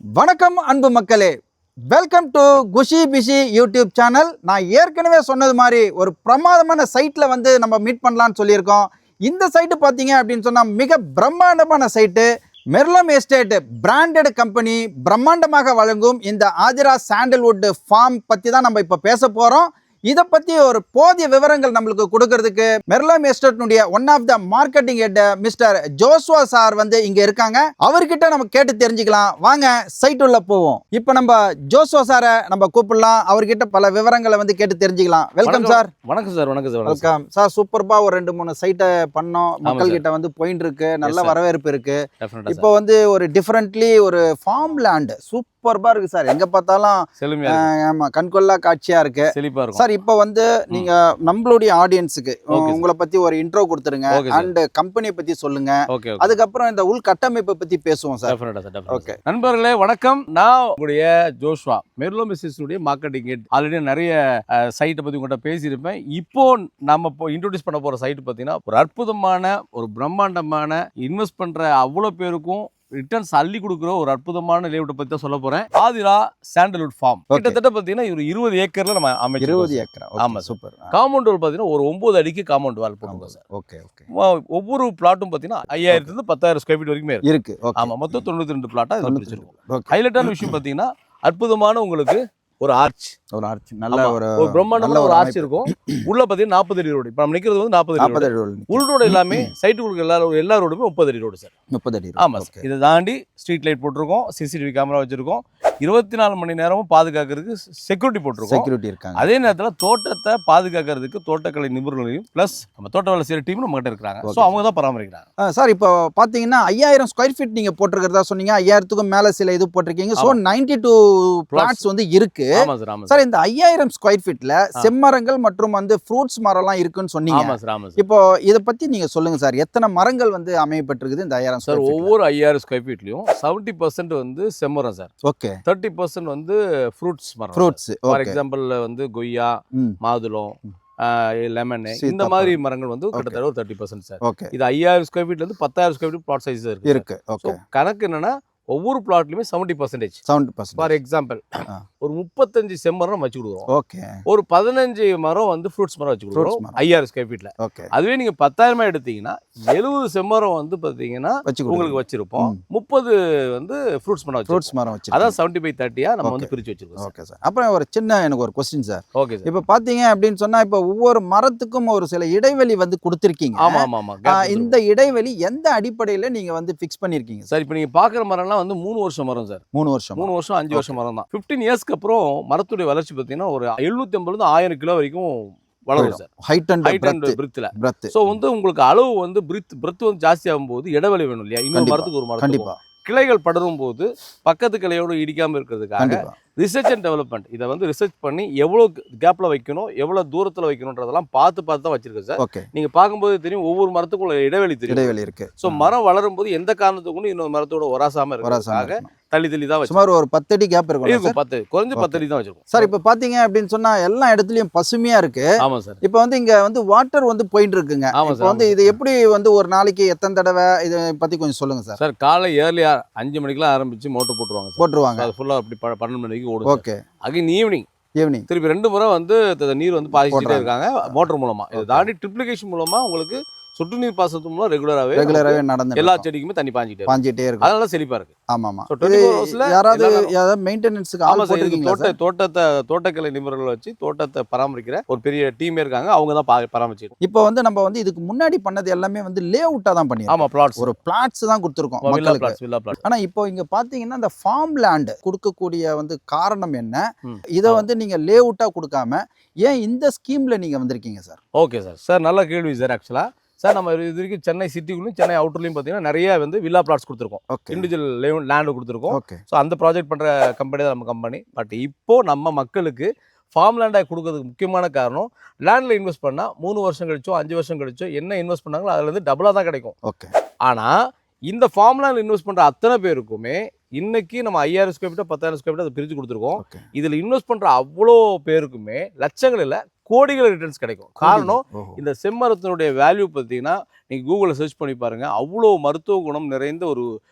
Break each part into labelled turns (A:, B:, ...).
A: வணக்கம் அன்பு மக்களே, வெல்கம் டு குஷி பிஷி யூடியூப் சேனல். நான் ஏற்கனவே சொன்னது மாதிரி ஒரு பிரமாதமான சைட்டில் வந்து நம்ம மீட் பண்ணலான்னு சொல்லியிருக்கோம். இந்த சைட்டு பார்த்தீங்க அப்படின்னு சொன்னால் மிக பிரம்மாண்டமான சைட்டு. மெர்லம் எஸ்டேட் பிராண்டட் கம்பெனி பிரம்மாண்டமாக வழங்கும் இந்த ஆதிரா சாண்டல்வுட் ஃபார்ம் பற்றி தான் நம்ம இப்போ பேச போகிறோம். இதை பற்றி ஒரு போதிய விவரங்கள் நம்மளுக்கு கொடுக்கறதுக்கு மெர்லம் எஸ்டேட்னுடைய one of the marketing head mister Joshua sir வந்து இங்கே இருக்காங்க. அவர்கிட்ட நம்ம கேட்டு தெரிஞ்சுக்கலாம். வாங்க சைட் உள்ள போவோம். இப்போ நம்ம ஜோஸ்வா சாரை நம்ம கூப்பிடலாம். அவர்கிட்ட பல விவரங்களை வந்து கேட்டு தெரிஞ்சுக்கலாம். Welcome sir.
B: வணக்கம் சார். வணக்கம் சார்.
A: Welcome sir. சூப்பர்பா ஒரு 2-3 சைட்டை பண்ணோம். மக்கள் கிட்ட வந்து போயிட்டு இருக்கு, நல்ல வரவேற்பு இருக்கு. இப்போ வந்து ஒரு டிஃபரெண்ட்லி ஒரு ஃபார்ம் லேண்ட் சூப்பர்பா இருக்கு சார். எங்க பார்த்தாலும் ஆமா கண்கொள்ளா காட்சியா இருக்கு. சார் இப்போ வந்து நீங்க நம்மளுடைய ஆடியன்ஸுக்கு உங்களை பத்தி ஒரு இன்ட்ரோ கொடுத்துருங்க அண்ட் கம்பெனியை பத்தி சொல்லுங்க. அதுக்கப்புறம் இந்த உள் கட்டமைப்பை பத்தி பேசுவோம் சார்.
B: ஓகே நண்பர்களே வணக்கம். நான் உங்களுடைய Joshua Merlam estates marketing head. Already நிறைய சைட்டை பத்தி உங்கள்கிட்ட பேசியிருப்பேன். இப்போ நம்ம இன்ட்ரோடியூஸ் பண்ண போற சைட் பார்த்தீங்கன்னா ஒரு அற்புதமான ஒரு பிரம்மாண்டமான இன்வெஸ்ட் பண்ற அவ்வளோ பேருக்கும் ரிட்டர்ன்ஸ் அள்ளி கொடுக்குற ஒரு அற்புதமான லேஅவுட்டை பத்தி தான் சொல்ல போறேன். ஆதிரா சாண்டல்வுட் ஃபார்ம் கிட்டத்தட்ட பாத்தீங்கன்னா ஒரு 20 ஏக்கர்ல நம்ம அமைச்சோம்.
A: 20 ஏக்கர்.
B: ஆமா சூப்பர். காம்பவுண்ட் வால் பாத்தீங்கன்னா ஒரு 9 அடிக்கு காம்பவுண்ட் வால் போட்டுருக்கோம் சார்.
A: Okay okay.
B: ஒவ்வொரு பிளாட்டும் பாத்தீங்கன்னா 5000 இருந்து 10,000 ஸ்கொயர் ஃபீட் வரைக்கும்
A: இருக்கு.
B: ஆமா மொத்தம் 92 பிளாட்டா இதுல பிரிச்சிருக்கோம். ஹைலைட்டான விஷயம் பாத்தீங்கன்னா அற்புதமான உங்களுக்கு ஒரு ஆர்ச்
A: நல்ல ஒரு
B: பிரம்மாண்டமான ஒரு ஆர்ச் இருக்கும். உள்ள பாத்தீங்கன்னா 40 அடி ரோடு. இப்ப நம்ம நிக்கிறது வந்து 40 அடி ரோடு. உள் ரோடு எல்லாமே சைட்டுக்கு எல்லா ரோடுமே 30 அடி ரோடு சார்.
A: 30 அடி.
B: ஆமா சார். இதை தாண்டி ஸ்ட்ரீட் லைட் போட்டிருக்கோம், சிசிடிவி கேமரா வச்சிருக்கோம், 24 மணி நேரமும் பாதுகாக்கிறதுக்கு செக்யூரிட்டி போட்டிருக்கோம்.
A: செக்யூரிட்டி இருக்காங்க.
B: அதே நேரத்தில் தோட்டத்தை பாதுகாக்கிறதுக்கு தோட்டக்கலை நிபுணர்களையும் பிளஸ் நம்ம தோட்ட வேலை செய்யற டீம் நம்ம கிட்ட இருக்காங்க. ஸோ அவங்க தான் பராமரிக்கிறாங்க.
A: சார் இப்போ பாத்தீங்கன்னா 5000 ஸ்கொயர் ஃபீட் நீங்க போட்டிருக்கிறதா சொன்னீங்க. 5000க்கும் மேல சில இது போட்டிருக்கீங்க. ஸோ 92 பிளாட்ஸ் வந்து இருக்கு.
B: ஆமா சார். ஆமா
A: சார். இந்த 5000 ஸ்கொயர் ஃபீட்ல செம்மரங்கள் மற்றும் வந்து ஃப்ரூட்ஸ் மரம்லாம் இருக்குன்னு சொன்னீங்க.
B: ஆமா சார். ஆமா சார்.
A: இப்போ இதை பத்தி நீங்க சொல்லுங்க சார். எத்தனை மரங்கள் வந்து அமையப்பட்டிருக்குது இந்த 5000
B: சார்? ஒவ்வொரு 5000 ஸ்கொயர் ஃபீட்லயும் 70% வந்து செம்மரம் சார்.
A: ஓகே.
B: 30% வந்து ஃப்ரூட்ஸ் மரம்.
A: ஃப்ரூட்ஸ்
B: ஃபார் எக்ஸாம்பிள் வந்து கொய்யா, மாதுளம், லெமன், இந்த மாதிரி மரங்கள் வந்து கிட்டத்தட்ட ஒரு 30% சார். இது 5000 ஸ்கொயர் ஃபீட்ல இருந்து 10,000 ஸ்கொயர் ஃபீட் பிளாட் சைஸ் இருக்கு. கணக்கு என்னன்னா ஒவ்வொரு பிளாட்லயுமே 70%. ஃபார் எக்ஸாம்பிள் ஒரு 35 செம்மரம் வச்சு கொடுக்குறோம்.
A: ஓகே.
B: ஒரு 15 மரம் வந்து ஃப்ரூட்ஸ் மரம் வச்சு கொடுக்குறோம் 5000 ஸ்கொயர் ஃபீட்ல. அதுவே நீங்க 10,000 எடுத்தீங்கன்னா 70 செம்மரம் வந்து பாத்தீங்கன்னா உங்களுக்கு வச்சிருப்போம். 30 வந்து ஃப்ரூட்ஸ் மரம் வச்சு அதான் 70/30 நம்ம வந்து பிரிச்சு வச்சிருக்கோம்.
A: Okay sir. அப்புறம் ஒரு சின்ன எனக்கு ஒரு क्वेश्चन சார்.
B: Okay sir.
A: இப்போ பாத்தீங்க அப்படின்னு சொன்னா இப்போ ஒவ்வொரு மரத்துக்கும் ஒரு சில இடைவெளி வந்து கொடுத்திருக்கீங்க.
B: ஆமா ஆமா ஆமா.
A: இந்த இடைவெளி எந்த அடிப்படையில நீங்க வந்து ஃபிக்ஸ் பண்ணிருக்கீங்க
B: சார்? இப்போ நீங்க பாக்குற மரம்லாம் வந்து 3 வருஷம் மரம் சார்.
A: 3 வருஷம்
B: 5 வருஷம் மரம் தான். 15 இயர்ஸ்க்கு அப்புறம் மரத்துடைய வளர்ச்சி பார்த்தீங்கன்னா ஒரு 750 1000 கிலோ வரைக்கும் வளரும் sir. Height and breadth. So வந்து உங்களுக்கு அளவு வந்து பிரெத் வந்து ஜாஸ்தி ஆகும்போது இடைவெளி வேணும் இல்லையா? இன்னொரு மரத்துக்கு ஒரு மரம் கிளைகள் படரும் போது பக்கத்து கிளையோடு இடிக்காம இருக்கிறதுக்காக ரிசர்ச் அண்ட் டெவலப்மெண்ட் இதை வந்து ரிசர்ச் பண்ணி எவ்வளோ கேப்ல வைக்கணும், எவ்வளோ தூரத்தில் வைக்கணுன்றதெல்லாம் பார்த்து தான் வச்சிருக்கேன் சார். நீங்க பார்க்கும்போது தெரியும் ஒவ்வொரு மரத்துக்கும் இடைவெளி இருக்கு. ஸோ மரம் வளரும் போது எந்த காரணத்துக்கும் இன்னொரு மரத்தோட ஒராசாம இருக்கிறதுக்காக தள்ளி தான் வச்சு
A: ஒரு 10 அடி கேப் இருக்கும்.
B: 10 குறைஞ்சு 10 அடி தான் வச்சிருக்கோம்
A: சார். இப்போ பாத்தீங்க அப்படின்னு சொன்னா எல்லா இடத்துலயும் பசுமையா இருக்கு.
B: ஆமா சார்.
A: இப்போ வந்து இங்க வந்து வாட்டர் வந்து போயிட்டு இருக்குங்க. இப்போ வந்து இது எப்படி வந்து ஒரு நாளைக்கு எத்தனை தடவை இதை பத்தி கொஞ்சம் சொல்லுங்க சார்.
B: சார் காலை ஏர்லியா 5 மணிக்கெல்லாம் ஆரம்பிச்சு மோட்டர் போட்டுருவாங்க. அது ஃபுல்லா அப்படி 12 மணிக்கு ஓடும்.
A: ஓகே.
B: அகைன் ஈவினிங் திருப்பி 2 முறை வந்து நீர் வந்து பாய்ச்சிட்டே இருக்காங்க மோட்டர் மூலமா. இதை தாண்டி ட்ரிப்ளிகேஷன் மூலமா உங்களுக்கு சொட்டு நீர் பாசனத்து மூலம் ரெகுலராகவே நடந்து எல்லா செடிக்குமே தண்ணி பாஞ்சிட்டே இருக்கு. அதனால செழிப்பா இருக்கு.
A: ஆமாமா. யாராவது மெயின்டெனன்ஸ்க்கு ஆள் போட்டுருக்கீங்களா?
B: தோட்டக்கலை நிபுணர்கள் வச்சு தோட்டத்தை பராமரிக்கிற ஒரு பெரிய டீமே இருக்காங்க. அவங்க தான் பராமரிச்சிருக்கோம்.
A: இப்போ வந்து நம்ம வந்து இதுக்கு முன்னாடி பண்ணது எல்லாமே வந்து லே அவுட்டா தான் பண்ணிருக்கோம்.
B: ஆமா பிளாட்ஸ்.
A: ஒரு பிளாட்ஸ் தான் கொடுத்துருக்கோம் மக்களுக்கு. ஆனா இப்போ இங்க பாத்தீங்கன்னா இந்த ஃபார்ம் லேண்ட் கொடுக்கக்கூடிய வந்து காரணம் என்ன? இதை வந்து நீங்க லே அவுட்டா கொடுக்காம ஏன் இந்த ஸ்கீம்ல நீங்க வந்திருக்கீங்க சார்?
B: Okay sir. சார் நல்ல கேள்வி சார். ஆக்சுவலா சார் நம்ம இது வரைக்கும் சென்னை சிட்டிக்குள்ளையும் சென்னை அவுட்டர்லையும் பார்த்தீங்கன்னா நிறைய வந்து வில்லா பிளாட்ஸ் கொடுத்துருக்கோம். இண்டிவிஜுவல் லேண்டு கொடுத்துருக்கோம். ஸோ அந்த ப்ராஜெக்ட் பண்ணுற கம்பெனி தான் நம்ம கம்பெனி. பட் இப்போ நம்ம மக்களுக்கு ஃபார்ம் லேண்டாக கொடுக்கறதுக்கு முக்கியமான காரணம் லேண்டில் இன்வெஸ்ட் பண்ணால் 3 வருஷம் கழிச்சோ 5 வருஷம் கழிச்சோ என்ன இன்வெஸ்ட் பண்ணாங்களோ அதுலேருந்து டபுளாக தான் கிடைக்கும்.
A: ஓகே.
B: ஆனால் இந்த ஃபார்ம் லேண்டில் இன்வெஸ்ட் பண்ணுற அத்தனை பேருக்குமே இன்னைக்கு நம்ம 5000 ஸ்கொயர் ஃபீட்டோ 10,000 ஸ்கொயர் ஃபீட்டோ அதை பிரித்து கொடுத்துருக்கோம். இதில் இன்வெஸ்ட் பண்ணுற அவ்வளோ பேருக்குமே லட்சங்கள் இல்லை கோடிகள் ரிட்டர்ன்ஸ் கிடைக்கும். காரணம் இந்த செம்மரத்தினுடைய வேல்யூ பார்த்தீங்கன்னா நீங்கள் கூகுளில் சர்ச் பண்ணி பாருங்கள். அவ்வளோ மருத்துவ குணம் நிறைந்த ஒரு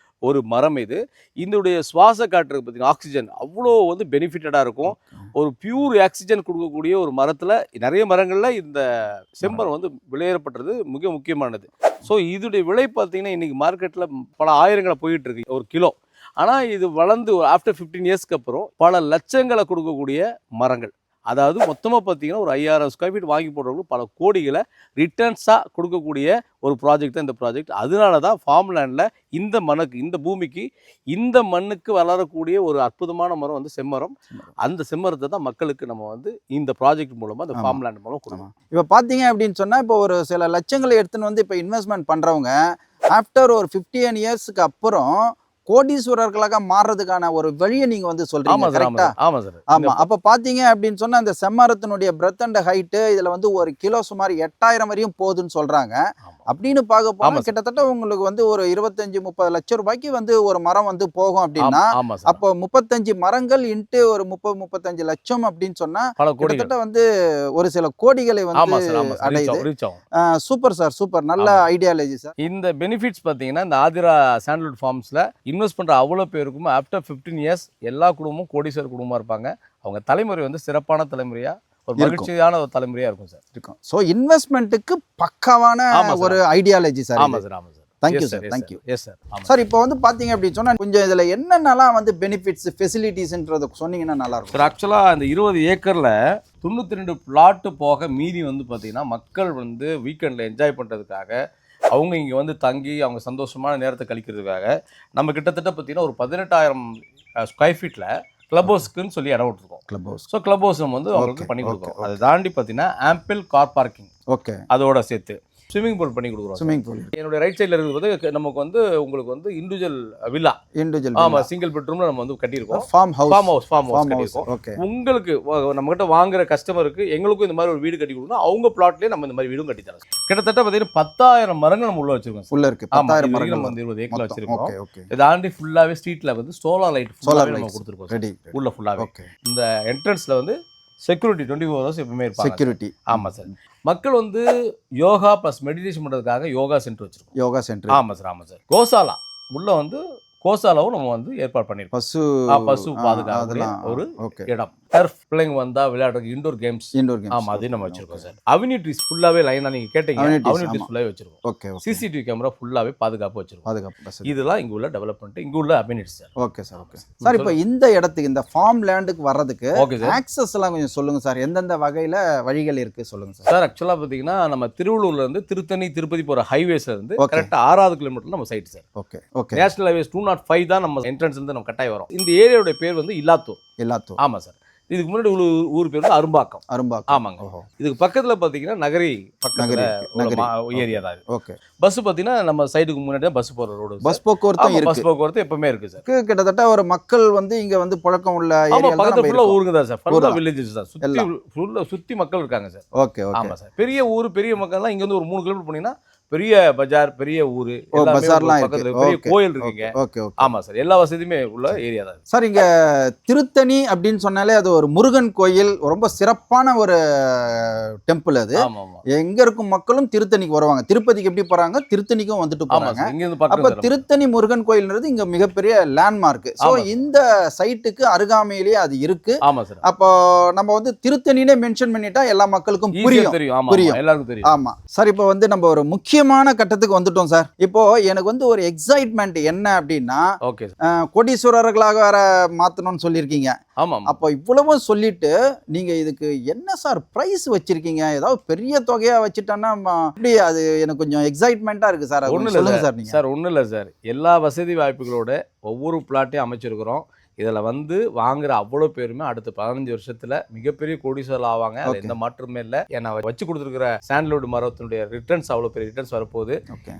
B: ஒரு மரம் இது. இதனுடைய சுவாச காற்று பார்த்தீங்கன்னா ஆக்சிஜன் அவ்வளோ வந்து பெனிஃபிட்டடாக இருக்கும். ஒரு பியூர் ஆக்சிஜன் கொடுக்கக்கூடிய ஒரு மரத்தில் நிறைய மரங்களில் இந்த செம்மரம் வந்து விளையாடப்பட்டது மிக முக்கியமானது. ஸோ இதோடைய விலை பார்த்தீங்கன்னா இன்றைக்கி மார்க்கெட்டில் பல ஆயிரங்களை போயிட்டு இருக்கு ஒரு கிலோ. ஆனால் இது வளர்ந்து ஆஃப்டர் 15 இயர்ஸ்க்கு அப்புறம் பல லட்சங்களை கொடுக்கக்கூடிய மரங்கள். அதாவது மொத்தமாக பார்த்தீங்கன்னா ஒரு 5000 ஸ்கொயர் ஃபீட் வாங்கி போடுறவங்களுக்கு பல கோடிகளை ரிட்டர்ன்ஸாக கொடுக்கக்கூடிய ஒரு ப்ராஜெக்ட் தான் இந்த ப்ராஜெக்ட். அதனால தான் ஃபார்ம் லேண்டில் இந்த மண்ணுக்கு இந்த பூமிக்கு இந்த மண்ணுக்கு வளரக்கூடிய ஒரு அற்புதமான மரம் வந்து செம்மரம். அந்த செம்மரத்தை தான் மக்களுக்கு நம்ம வந்து இந்த ப்ராஜெக்ட் மூலமாக இந்த ஃபார்ம் லேண்ட் மூலம் கொடுக்கணும்.
A: இப்போ பார்த்தீங்க அப்படின்னு சொன்னால் இப்போ ஒரு சில லட்சங்களை எடுத்துன்னு வந்து இப்போ இன்வெஸ்ட்மெண்ட் பண்ணுறவங்க ஆஃப்டர் ஒரு 15 இயர்ஸ்க்கு அப்புறம் கோடீஸ்வரர்களாக மாறுறதுக்கான ஒரு வழியை நீங்க வந்து சொல்றீங்க. கரெக்ட்டா?
B: ஆமா சார்.
A: ஆமா. அப்ப பாத்தீங்க அப்படின்னு சொன்னா அந்த செம்மரத்தினுடைய பிரெத் அண்ட் ஹைட் இதுல வந்து ஒரு கிலோ சுமார் 8000 வரையும் போகுதுன்னு சொல்றாங்க. அப்படின்னு பார்க்க போனா கிட்டத்தட்ட உங்களுக்கு வந்து ஒரு 25-30 லட்சம் ரூபாய்க்கு வந்து ஒரு மரம் வந்து போகும் அப்படின்னா அப்போ 35 மரங்கள் இன்ட்டு ஒரு 30-35 லட்சம் அப்படின்னு சொன்னா கிட்டத்தட்ட வந்து ஒரு சில கோடிகளை வந்து அடையுது. சூப்பர் சார், சூப்பர், நல்ல ஐடியாலஜி சார்.
B: இந்த பெனிஃபிட்ஸ் பாத்தீங்கன்னா இந்த ஆதிரா சாண்டல்வுட் ஃபார்ம்ஸ்ல இன்வெஸ்ட் பண்ற அவ்வளோ பேருக்கும் ஆஃப்டர் 15 இயர்ஸ் எல்லா குடும்பமும் கோடீஸ்வர குடும்பமா இருப்பாங்க. அவங்க தலைமுறை வந்து சிறப்பான தலைமுறையா ஒரு மகிழ்ச்சியான ஒரு தலைமுறையா இருக்கும் சார்.
A: இருக்கும். ஸோ இன்வெஸ்ட்மெண்ட்டுக்கு பக்காவான ஒரு ஐடியாலஜி சார்.
B: ஆமா சார், ஆமா sir.
A: Thank you sir, thank you.
B: Yes sir.
A: Sir இப்போ வந்து பார்த்தீங்க அப்படின்னு சொன்னால் கொஞ்சம் இதில் என்னென்னலாம் வந்து பெனிஃபிட்ஸ் ஃபெசிலிட்டிஸ்ன்றதை சொன்னீங்கன்னா நல்லா இருக்கும்
B: சார். ஆக்சுவலாக அந்த 20 ஏக்கரில் 92 பிளாட்டு போக மீதி வந்து பார்த்தீங்கன்னா மக்கள் வந்து வீக்கெண்டில் என்ஜாய் பண்ணுறதுக்காக அவங்க இங்கே வந்து தங்கி அவங்க சந்தோஷமான நேரத்தை கழிக்கிறதுக்காக நம்ம கிட்டத்தட்ட பார்த்தீங்கன்னா ஒரு 18,000 ஸ்கொயர் ஃபீட்டில் கிளப் ஹவுஸ்க்குன்னு சொல்லி இடம் விட்டுருக்கோம்.
A: Club house.
B: So club house நம்ம வந்து அவங்களுக்கு பண்ணி கொடுக்குறோம். அதை தாண்டி பார்த்தீங்கன்னா ஆம்பிள் கார் பார்க்கிங்
A: ஓகே அதோட
B: சேர்த்து ஸ்விமிங் பூல் பண்ணி கொடுக்குறோம்.
A: ஸ்விமிங் பூல்
B: என்னோட ரைட் சைடில் இருக்கிறது நமக்கு வந்து உங்களுக்கு வந்து இண்டிவிஜுவல் வில்லா. ஆமாம், சிங்கிள் பெட்ரூம்ல நம்ம வந்து கட்டியிருக்கோம்.
A: ஃபார்ம் ஹவுஸ்
B: கட்டியிருக்கோம். உங்களுக்கு நம்ம கிட்ட வாங்குற கஸ்டமருக்கு எங்களுக்கும் இந்த மாதிரி ஒரு வீடு கட்டி கொடுக்கணும். அவங்க பிளாட்லேயே நம்ம இந்த மாதிரி வீடும் கட்டி தரோம். கிட்டத்தட்ட பார்த்தீங்கன்னா 10,000 மரங்கள் நம்ம உள்ள வச்சிருக்கோம்.
A: உள்ள இருக்கு 10,000 மரங்கள்
B: நம்ம வந்து 20 ஏக்கர் வச்சிருக்கோம். இதை தாண்டி ஃபுல்லாவே ஸ்ட்ரீட்ல வந்து சோலார் லைட் நம்ம கொடுத்துருக்கோம். ரெடி உள்ள ஃபுல்லாவே. இந்த என்ட்ரன்ஸ்ல வந்து செக்யூரிட்டி 24 ஹவர்ஸ் எப்பவுமே இருப்பாங்க. செக்யூரிட்டி. ஆமாம் சார். மக்கள் வந்து யோகா ப்ளஸ் மெடிடேஷன் பண்ணுறதுக்காக யோகா சென்டர் வச்சிருக்கோம்.
A: யோகா சென்டர்.
B: ஆமாம் சார், ஆமாம் சார். கோசாலா உள்ள வந்து கோசாலாவும் நம்ம வந்து ஏற்பாடு பண்ணிருக்கோம். பசு பாதுகாப்பு ஒரு இடம். டர்ஃப் பிள்ளைங்க வந்தா விளையாடுறதுக்கு இன்டோர் கேம்ஸ். ஆமா, அதையும் நம்ம வச்சிருக்கோம் சார். அவென்யூ ட்ரீஸ் ஃபுல்லாவே லைனா நீங்க கேட்டீங்க. அவென்யூ ட்ரீஸ் ஃபுல்லாவே வச்சிருக்கோம். ஓகே. சிசிடிவி கேமரா ஃபுல்லாவே பாதுகாப்பு வச்சிருக்கோம். இதெல்லாம் இங்க உள்ள டெவலப்மென்ட், இங்க உள்ள amenities sir.
A: Okay sir, okay sir. இப்போ இந்த இடத்துக்கு இந்த ஃபார்ம் லேண்டுக்கு வர்றதுக்கு ஆக்சஸ் எல்லாம் கொஞ்சம் சொல்லுங்க சார். எந்தெந்த வகையில வழிகள் இருக்கு சொல்லுங்க சார்.
B: சார் ஆக்சுவலா பாத்தீங்கன்னா நம்ம திருவள்ளூர்ல இருந்து திருத்தணி திருப்பதி போற ஹைவேஸ்ல இருந்து கரெக்டா 6வது கிலோமீட்டர்ல நம்ம side sir. Okay okay. National highways 205 தான் நம்ம என்ட்ரன்ஸ் இருந்து நம்ம கட்டாயம் வரும். இந்த ஏரியாவோட பேர் வந்து இல்லாத்தூர். ஆமா சார். இதுக்கு முன்னாடி ஊர் பேர் வந்து அரும்பாக்கம். ஆமாங்க. இதுக்கு பக்கத்துல பாத்தீங்கன்னா நகரி பக்கத்துல ஏரியா தான். ஓகே. பஸ் பாத்தீங்கன்னா நம்ம சைடுக்கு முன்னாடி தான் பஸ் போற ரோடு.
A: பஸ் போக்குவரத்து
B: எப்பவுமே இருக்கு சார்.
A: கிட்டத்தட்ட ஒரு மக்கள் வந்து இங்க வந்து பழக்கம் உள்ள ஏரியா
B: பக்கத்துல ஃபுல்லா ஊருங்க தான் சார். ஃபுல்லா வில்லேஜஸ் தான். சுத்தி மக்கள் இருக்காங்க சார்.
A: Okay okay.
B: ஆமா சார். பெரிய ஊர் பெரிய மக்கள்லாம் இங்க வந்து ஒரு 3 கிலோமீட்டர் போனீங்கன்னா பெரிய பஜார், பெரிய ஊரு, பெரிய கோயில் இருக்குங்க. ஆமா சார். எல்லா வசதியுமே உள்ள ஏரியா தான்
A: சார். இங்க திருத்தணி அப்படின்னு சொன்னாலே அது ஒரு முருகன் கோயில், ரொம்ப சிறப்பான ஒரு டெம்பிள் அது. எங்க இருக்கும் மக்களும் திருத்தணிக்கு வருவாங்க. திருப்பதிக்கு எப்படி போறாங்க, திருத்தணிக்கும் வந்துட்டு போறாங்க. அப்ப திருத்தணி முருகன் கோயில்ன்றது இங்க மிகப்பெரிய லேண்ட்மார்க். சோ இந்த சைட்டுக்கு அருகாமையிலேயே அது இருக்கு. அப்போ நம்ம வந்து திருத்தணினே மென்ஷன் பண்ணிட்டா எல்லா மக்களுக்கும் புரியும்.
B: எல்லாருக்கும் தெரியும்.
A: ஆமா சார். இப்போ வந்து நம்ம ஒரு முக்கியமான கட்டத்துக்கு வந்துட்டோம் சார். இப்போ எனக்கு வந்து ஒரு எக்ஸைட்மெண்ட் என்ன அப்படின்னா, கோடீஸ்வரர்களாக வேற மாத்தணும்னு சொல்லியிருக்கீங்க. அப்போ இவ்வளவு சொல்லிட்டு நீங்க இதுக்கு என்ன சார் பிரைஸ் வச்சிருக்கீங்க? ஏதாவது பெரிய தொகையா வச்சுட்டோன்னா அப்படி அது எனக்கு கொஞ்சம் எக்ஸைட்மெண்டா இருக்கு சார். சொல்லுங்க சார். நீங்க
B: சார் ஒன்றும் இல்லை சார். எல்லா வசதி வாய்ப்புகளோட ஒவ்வொரு பிளாட்டையும் அமைச்சிருக்கிறோம். இதில் வந்து வாங்குற அவ்வளோ பேருமே அடுத்த 15 வருஷத்துல மிகப்பெரிய கோடீஸ்வரர் ஆவாங்க. அது எந்த மாற்றமே இல்லை. ஏன்னா வச்சு கொடுத்துருக்கிற சாண்டல்வுட் மரத்தினுடைய ரிட்டர்ன்ஸ் அவ்வளோ பெரிய ரிட்டர்ன்ஸ் வரப்போகுது.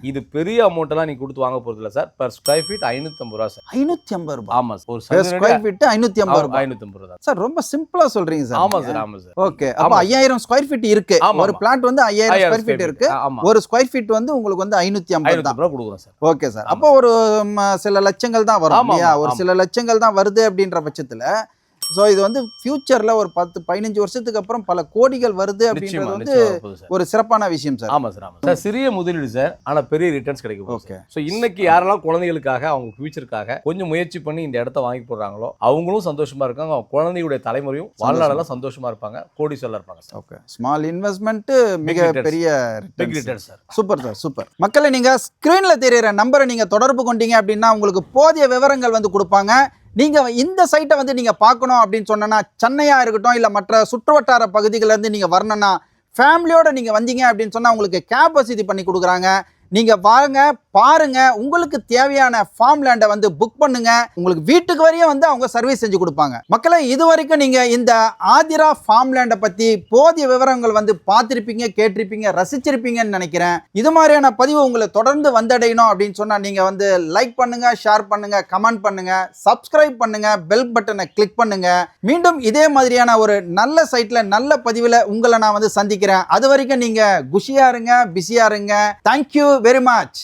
B: இது பெரிய அமௌண்ட் எல்லாம் நீங்க கொடுத்து வாங்க போறது இல்லை சார். பர் ஸ்கொயர் ஃபீட் 550 ரூபா சார். 550 ரூபாய். ஆமா சார். ஒரு ஸ்கொயர் ஃபீட் 550 ரூபாய். 550 ரூபாய் சார். ரொம்ப சிம்பிளா சொல்றீங்க சார். ஆமா சார், ஆமா சார். ஓகே. அப்ப 5000 ஸ்கொயர் ஃபீட் இருக்கு. ஒரு பிளாட் வந்து 5000 ஸ்கொயர் ஃபீட் இருக்கு. ஒரு ஸ்கொயர் ஃபீட் வந்து உங்களுக்கு வந்து 550 ரூபாய் கொடுக்குறோம் சார். Okay sir. அப்போ ஒரு சில லட்சங்கள் தான் வரும் இல்லையா? ஒரு சில லட்சங்கள் தான் வருது அப்படின்ற பட்சத்துல
A: ஸோ இது வந்து ஃபியூச்சர்ல ஒரு 10-15 வருஷத்துக்கு அப்புறம் பல கோடிகள் வருது அப்படின்றது வந்து ஒரு சிறப்பான விஷயம் சார்.
B: ஆமா சார், ஆமா சார். சிறிய முதலீடு சார், ஆனா பெரிய ரிட்டர்ன்ஸ் கிடைக்கும்.
A: ஓகே.
B: ஸோ இன்னைக்கு யாரெல்லாம் குழந்தைகளுக்காக அவங்க ஃபியூச்சருக்காக கொஞ்சம் முயற்சி பண்ணி இந்த இடத்த வாங்கி போடுறாங்களோ அவங்களும் சந்தோஷமா இருக்காங்க, அவங்க குழந்தையுடைய தலைமுறையும் வாழ்நாளெல்லாம் சந்தோஷமா இருப்பாங்க, கோடீஸ்வரரா இருப்பாங்க சார்.
A: ஓகே. ஸ்மால் இன்வெஸ்ட்மெண்ட் மிக பெரிய
B: returns sir.
A: Super sir, super. மக்களை நீங்க ஸ்கிரீன்ல தெரியுற நம்பரை நீங்க தொடர்பு கொண்டீங்க அப்படின்னா உங்களுக்கு போதிய விவரங்கள் வந்து கொடுப்பாங்க. நீங்க இந்த சைட்டை வந்து நீங்க பார்க்கணும் அப்படின்னு சொன்னா சென்னையா இருக்கட்டும் இல்ல மற்ற சுற்றுவட்டார பகுதிகளில இருந்து நீங்க வரணும்னா ஃபேமிலியோட நீங்க வந்தீங்க அப்படின்னு சொன்னா உங்களுக்கு கேப் வசதி பண்ணி கொடுக்குறாங்க. நீங்க வாங்க, பாருங்க, உங்களுக்கு தேவையான ஃபார்ம் லேண்டை வந்து புக் பண்ணுங்க. உங்களுக்கு வீட்டுக்கு வரையும் வந்து அவங்க சர்வீஸ் செஞ்சு கொடுப்பாங்க. மக்களை இது வரைக்கும் நீங்க இந்த ஆதிரா ஃபார்ம் லேண்டை பத்தி போதிய விவரங்கள் வந்து பார்த்திருப்பீங்க, கேட்டிருப்பீங்க, ரசிச்சிருப்பீங்கன்னு நினைக்கிறேன். இது மாதிரியான பதிவு உங்களை தொடர்ந்து வந்தடையணும் அப்படின்னு சொன்னா நீங்க வந்து லைக் பண்ணுங்க, ஷேர் பண்ணுங்க, கமெண்ட் பண்ணுங்க, சப்ஸ்கிரைப் பண்ணுங்க, பெல் பட்டனை கிளிக் பண்ணுங்க. மீண்டும் இதே மாதிரியான ஒரு நல்ல சைட்ல நல்ல பதிவுல உங்களை நான் வந்து சந்திக்கிறேன். அது வரைக்கும் நீங்க குஷியா இருங்க, பிஸியா இருங்க. Thank you very much.